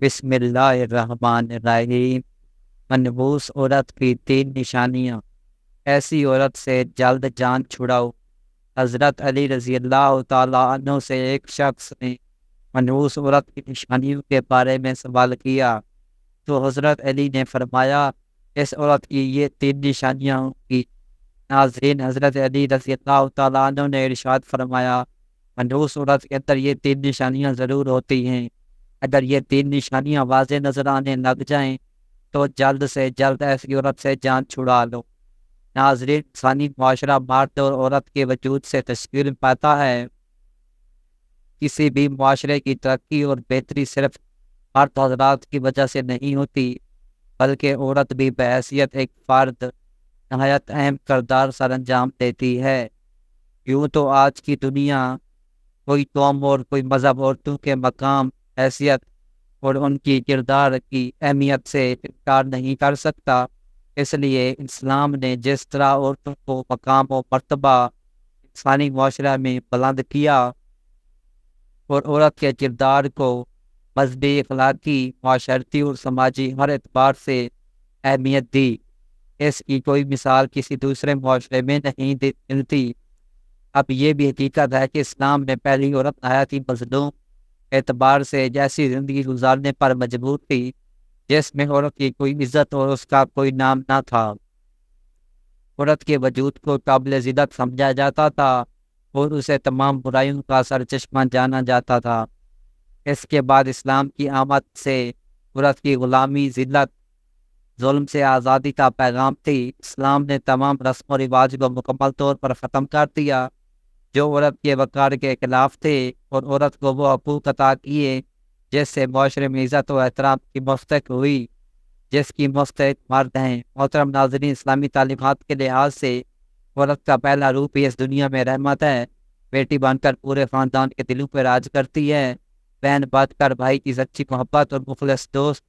بسم اللہ الرحمن الرحیم۔ منحوس عورت کی 3 نشانیاں۔ ایسی عورت سے جلد جان چھڑاؤ۔ حضرت علی رضی اللہ تعالیٰ عنہ سے ایک شخص نے منحوس عورت کی نشانیوں کے بارے میں سوال کیا تو حضرت علی نے فرمایا اس عورت کی یہ 3 نشانیاں ہوں گی۔ ناظرین، حضرت علی رضی اللہ تعالیٰ عنہ نے ارشاد فرمایا منحوس عورت کے اندر یہ 3 نشانیاں ضرور ہوتی ہیں۔ اگر یہ 3 نشانیاں واضح نظر آنے لگ جائیں تو جلد سے جلد ایسی عورت سے جان چھڑا لو۔ ناظرین، انسانی معاشرہ مرد اور عورت کے وجود سے تشکیل پاتا ہے۔ کسی بھی معاشرے کی ترقی اور بہتری صرف مرد حضرات کی وجہ سے نہیں ہوتی، بلکہ عورت بھی بحیثیت ایک فرد نہایت اہم کردار سر انجام دیتی ہے۔ یوں تو آج کی دنیا کوئی قوم اور کوئی مذہب عورتوں کے مقام، حیثیت اور ان کی کردار کی اہمیت سے انکار نہیں کر سکتا۔ اس لیے اسلام نے جس طرح عورتوں کو مقام و مرتبہ انسانی معاشرہ میں بلند کیا اور عورت کے کردار کو مذہبی، اخلاقی، معاشرتی اور سماجی ہر اعتبار سے اہمیت دی، اس کی کوئی مثال کسی دوسرے معاشرے میں نہیں ملتی۔ اب یہ بھی حقیقت ہے کہ اسلام میں پہلی عورت نہایت ہی مظلوم اعتبار سے جیسی زندگی گزارنے پر مجبور تھی جس میں عورت کی کوئی عزت اور اس کا کوئی نام نہ تھا۔ عورت کے وجود کو قابل ذلت سمجھا جاتا تھا اور اسے تمام برائیوں کا سرچشمہ جانا جاتا تھا۔ اس کے بعد اسلام کی آمد سے عورت کی غلامی، ذلت، ظلم سے آزادی کا پیغام تھی۔ اسلام نے تمام رسم و رواج کو مکمل طور پر ختم کر دیا جو عورت کے وقار کے خلاف تھے، اور عورت کو وہ حقوق عطا کیے جس سے معاشرے میں عزت و احترام کی مستحق ہوئی جس کی مستحق مرد ہیں۔ محترم ناظرین، اسلامی تعلیمات کے لحاظ سے عورت کا پہلا روپ ہی اس دنیا میں رحمت ہے۔ بیٹی بن کر پورے خاندان کے دلوں پر راج کرتی ہے، بہن بن کر بھائی کی سچی محبت اور مخلص دوست،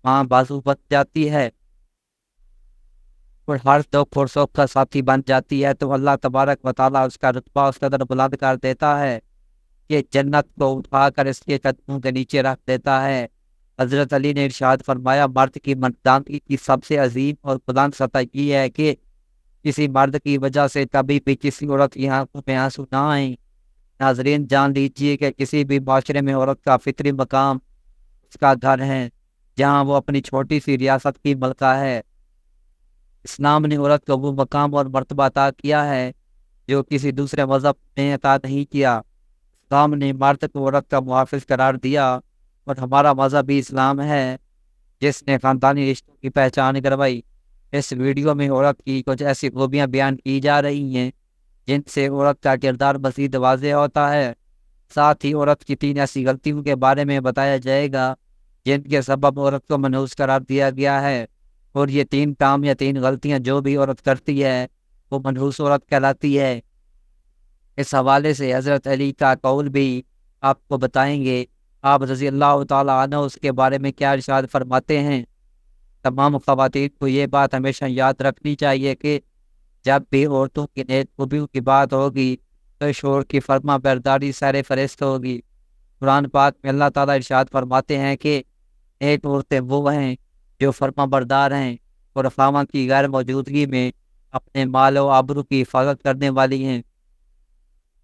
ماں بازو بن جاتی ہے اور ہر دکھ اور سکھ کا ساتھی بن جاتی ہے تو اللہ تبارک و تعالیٰ اس کا رتبہ اس قدر بلند کر دیتا ہے کہ جنت کو اٹھا کر اس کے قدموں کے نیچے رکھ دیتا ہے۔ حضرت علی نے ارشاد فرمایا مرد کی مردانگی کی سب سے عظیم اور بلند سطح یہ ہے کہ کسی مرد کی وجہ سے کبھی بھی کسی عورت کی آنکھوں میں آنسو نہ آئیں۔ ناظرین، جان لیجیے کہ کسی بھی معاشرے میں عورت کا فطری مقام اس کا گھر ہے جہاں وہ اپنی چھوٹی سی ریاست کی ملکہ ہے۔ اسلام نے عورت کو وہ مقام اور مرتبہ عطا کیا ہے جو کسی دوسرے مذہب نے عطا نہیں کیا۔ اسلام نے مرد کو عورت کا محافظ قرار دیا اور ہمارا مذہب بھی اسلام ہے جس نے خاندانی رشتوں کی پہچان کروائی۔ اس ویڈیو میں عورت کی کچھ ایسی خوبیاں بیان کی جا رہی ہیں جن سے عورت کا کردار مزید واضح ہوتا ہے۔ ساتھ ہی عورت کی 3 ایسی غلطیوں کے بارے میں بتایا جائے گا جن کے سبب عورت کو منحوس قرار دیا گیا ہے، اور یہ 3 کام یا 3 غلطیاں جو بھی عورت کرتی ہے وہ منحوس عورت کہلاتی ہے۔ اس حوالے سے حضرت علی کا قول بھی آپ کو بتائیں گے۔ آپ رضی اللہ تعالیٰ عنہ اس کے بارے میں کیا ارشاد فرماتے ہیں؟ تمام خواتین کو یہ بات ہمیشہ یاد رکھنی چاہیے کہ جب بھی عورتوں کی نیک خوبیوں کی بات ہوگی تو شوہر کی فرما برداری سر فہرست ہوگی۔ قرآن پاک میں اللہ تعالیٰ ارشاد فرماتے ہیں کہ نیک عورتیں وہ ہیں جو فرما بردار ہیں اور خاوند کی غیر موجودگی میں اپنے مال و آبرو کی حفاظت کرنے والی ہیں۔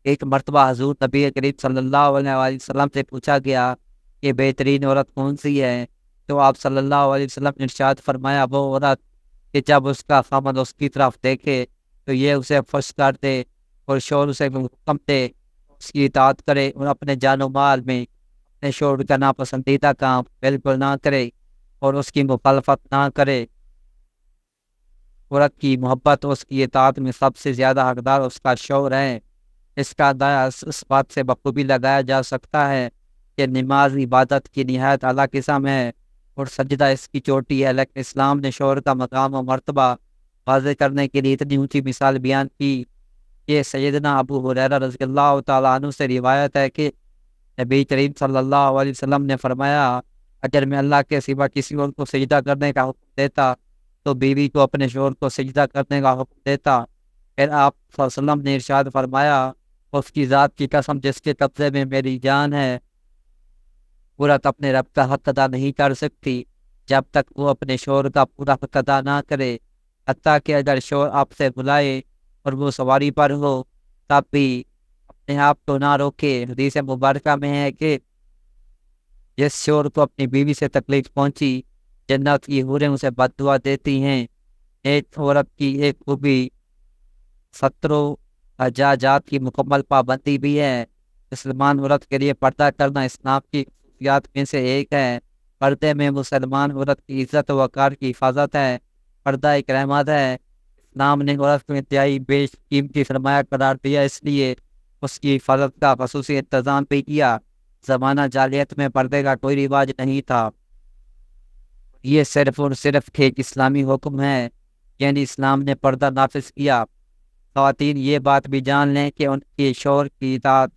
ایک مرتبہ حضور نبی کریم صلی اللہ علیہ وسلم سے پوچھا گیا کہ بہترین عورت کون سی ہے، تو آپ صلی اللہ علیہ وسلم نے ارشاد فرمایا وہ عورت کہ جب اس کا خاوند اس کی طرف دیکھے تو یہ اسے خوش کر دے اور شوہر اسے حکم دے، اس کی اطاعت کرے اور اپنے جان و مال میں اپنے شوہر کا ناپسندیدہ کام بالکل نہ کرے اور اس کی مخالفت نہ کرے۔ عورت کی محبت اور اس کی اطاعت میں سب سے زیادہ حقدار اس کا شوہر ہے۔ اس کا اندازہ اس بات سے بخوبی لگایا جا سکتا ہے کہ نماز عبادت کی نہایت اعلیٰ قسم ہے اور سجدہ اس کی چوٹی ہے، لیکن اسلام نے شوہر کا مقام و مرتبہ واضح کرنے کے لیے اتنی اونچی مثال بیان کی۔ یہ سیدنا ابو ہریرہ رضی اللہ تعالیٰ عنہ سے روایت ہے کہ نبی کریم صلی اللہ علیہ وسلم نے فرمایا اگر میں اللہ کے سوا کسی اور کو سجدہ کرنے کا حکم دیتا تو بیوی کو اپنے شوہر کو سجدہ کرنے کا حکم دیتا۔ پھر آپ صلی اللہ علیہ وسلم نے ارشاد فرمایا اس کی ذات کی قسم جس کے قبضے میں میری جان ہے، عورت اپنے رب کا حق ادا نہیں کر سکتی جب تک وہ اپنے شوہر کا پورا حق ادا نہ کرے، حتیٰ کہ اگر شوہر آپ سے بلائے اور وہ سواری پر ہو تب بھی اپنے آپ کو نہ روکے۔ حدیث مبارکہ میں ہے کہ جس شوہر کو اپنی بیوی سے تکلیف پہنچی، جنت کی حوریں اسے بد دعا دیتی ہیں۔ ایک عورت کی ایک خوبی ستروں حجاجات کی مکمل پابندی بھی ہے۔ مسلمان عورت کے لیے پردہ کرنا اسلام کی خصوصیات میں سے ایک ہے۔ پردے میں مسلمان عورت کی عزت و وقار کی حفاظت ہے۔ پردہ ایک رحمت ہے۔ اسلام نے عورت کو انتہائی بیش قیمتی سرمایہ قرار دیا، اس لیے اس کی حفاظت کا خصوصی انتظام بھی کیا۔ زمانہ جاہلیت میں پردے کا کوئی رواج نہیں تھا۔ یہ صرف اور صرف ایک اسلامی حکم ہے، یعنی اسلام نے پردہ نافذ کیا۔ خواتین یہ بات بھی جان لیں کہ ان کے شوہر کی اطاعت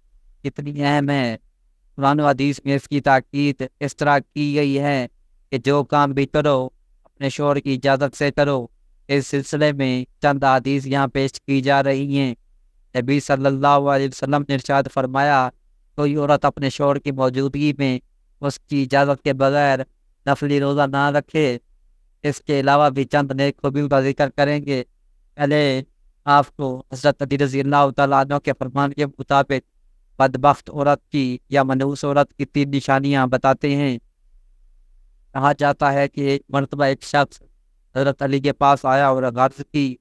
کتنی اہم ہے۔ قرآن و حدیث میں اس کی تاکید اس طرح کی گئی ہے کہ جو کام بھی کرو اپنے شوہر کی اجازت سے کرو۔ اس سلسلے میں چند حدیث یہاں پیش کی جا رہی ہیں۔ نبی صلی اللہ علیہ وسلم نے ارشاد فرمایا، کوئی عورت اپنے شوہر کی موجودگی میں اس کی اجازت کے بغیر نفلی روزہ نہ رکھے۔ اس کے علاوہ بھی چند نیک خوبیوں کا ذکر کریں گے۔ پہلے آپ کو حضرت علی رضی اللہ تعالیٰ عنہ کے فرمان کے مطابق بدبخت عورت کی یا منحوس عورت کی 3 نشانیاں بتاتے ہیں۔ کہا جاتا ہے کہ ایک مرتبہ ایک شخص حضرت علی کے پاس آیا اور عرض کی،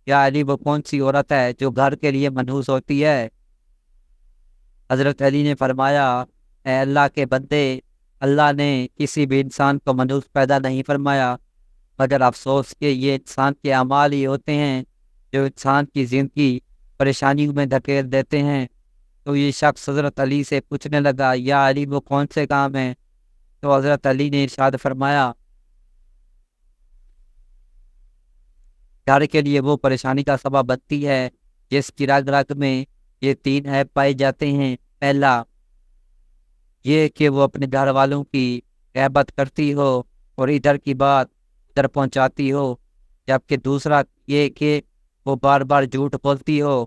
یا علی وہ کون سی عورت ہے جو گھر کے لیے منحوس ہوتی ہے؟ حضرت علی نے فرمایا، اے اللہ کے بندے، اللہ نے کسی بھی انسان کو منحوس پیدا نہیں فرمایا، مگر افسوس کہ یہ انسان کے اعمال ہی ہوتے ہیں جو انسان کی زندگی پریشانیوں میں دھکیل دیتے ہیں۔ تو یہ شخص حضرت علی سے پوچھنے لگا، یا علی وہ کون سے کام ہیں؟ تو حضرت علی نے ارشاد فرمایا، گھر کے لیے وہ پریشانی کا سبب بنتی ہے جس کی رگ رگ میں یہ 3 عیب پائے جاتے ہیں۔ پہلا یہ کہ وہ اپنے گھر والوں کی غیبت کرتی ہو اور ادھر کی بات ادھر پہنچاتی ہو، جبکہ دوسرا یہ کہ وہ بار بار جھوٹ بولتی ہو۔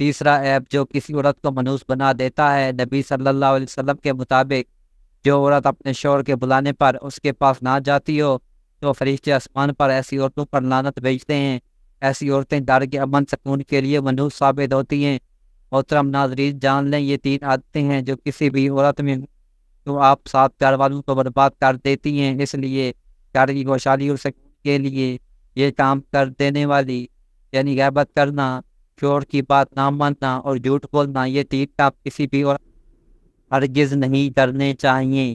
تیسرا عیب جو کسی عورت کو منحوس بنا دیتا ہے، نبی صلی اللہ علیہ وسلم کے مطابق جو عورت اپنے شوہر کے بلانے پر اس کے پاس نہ جاتی ہو تو فرشتے آسمان پر ایسی عورتوں پر لعنت بھیجتے ہیں۔ ایسی عورتیں گھر کے امن سکون کے لیے منحوس ثابت ہوتی ہیں۔ محترم ناظرین، جان لیں یہ 3 عادتیں ہیں جو کسی بھی عورت میں تو آپ 7 گھر والوں کو برباد کر دیتی ہیں۔ اس لیے گھر کی خوشحالی اور سکون کے لیے یہ کام کر دینے والی، یعنی غیبت کرنا، شوہر کی بات نہ ماننا اور جھوٹ بولنا، یہ 3 کام کسی بھی عورت ہرگز نہیں کرنے چاہیے۔